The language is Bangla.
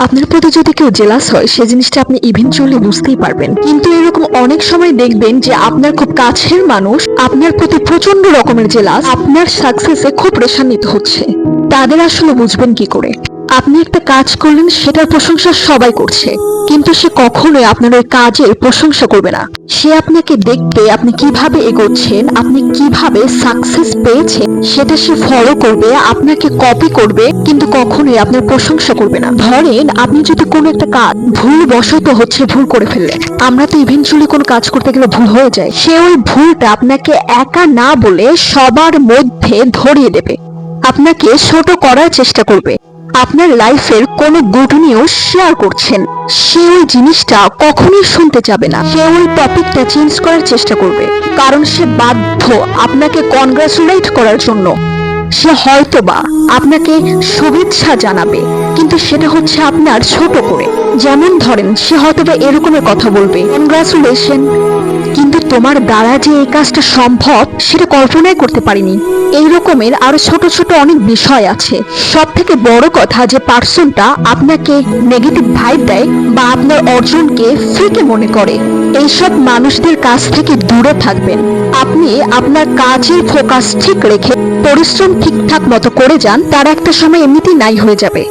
আপনার প্রতি যদি কেউ জেলাস হয় সে জিনিসটা আপনি ইভেনচুয়ালি বুঝতেই পারবেন। কিন্তু এরকম অনেক সময় দেখবেন যে আপনার খুব কাছের মানুষ আপনার প্রতি প্রচন্ড রকমের জেলাস, আপনার সাকসেসে খুব রেশান্বিত হচ্ছে। তাদের আসলে বুঝবেন কি করে? আপনি একটা কাজ করলেন, সেটার প্রশংসা সবাই করছে, কিন্তু সে কখনোই আপনার ওই কাজের প্রশংসা করবে না। সে আপনাকে দেখবে আপনি কিভাবে এগোচ্ছেন, আপনি কিভাবে সাকসেস পেয়েছেন সেটা সে ফলো করবে, আপনাকে কপি করবে, কিন্তু কখনোই আপনার প্রশংসা করবে না। ধরেন আপনি যদি কোনো একটা কাজ ভুল বশত ভুল করে ফেললেন, আমরা তো ইভেনচুয়ালি কোনো কাজ করতে গেলে ভুল হয়ে যায়, সে ওই ভুলটা আপনাকে একা না বলে সবার মধ্যে ধরিয়ে দেবে, আপনাকে ছোট করার চেষ্টা করবে। আপনার লাইফের কোনো গুড নিউজ শেয়ার করছেন, সে ওই জিনিসটা কখনোই শুনতে চাবে না, সে ওই টপিকটা চেঞ্জ করার চেষ্টা করবে, কারণ সে বাধ্য আপনাকে কনগ্রাচুলেট করার জন্য। সে হয়তোবা আপনাকে শুভেচ্ছা জানাবে, কিন্তু সেটা হচ্ছে আপনার ছোট করে। যেমন ধরেন সে হয়তোবা এরকমের কথা বলবে, কনগ্রাচুলেশন, কিন্তু তোমার দ্বারা যে এই কাজটা সম্ভব সেটা কল্পনাই করতে পারিনি। এই রকমের আরো ছোট ছোট অনেক বিষয় আছে। সব থেকে বড় কথা, যে পার্সনটা আপনাকে নেগেটিভ ভাইব দেয় বা আপনার অর্জনকে ফিকে মনে করে, এইসব মানুষদের কাছ থেকে দূরে থাকবেন। আপনি আপনার কাজের ফোকাস ঠিক রেখে পরিশ্রম ঠিকঠাক মতো করে যান, তার একটা সময় এমনিতেই নাই হয়ে যাবে।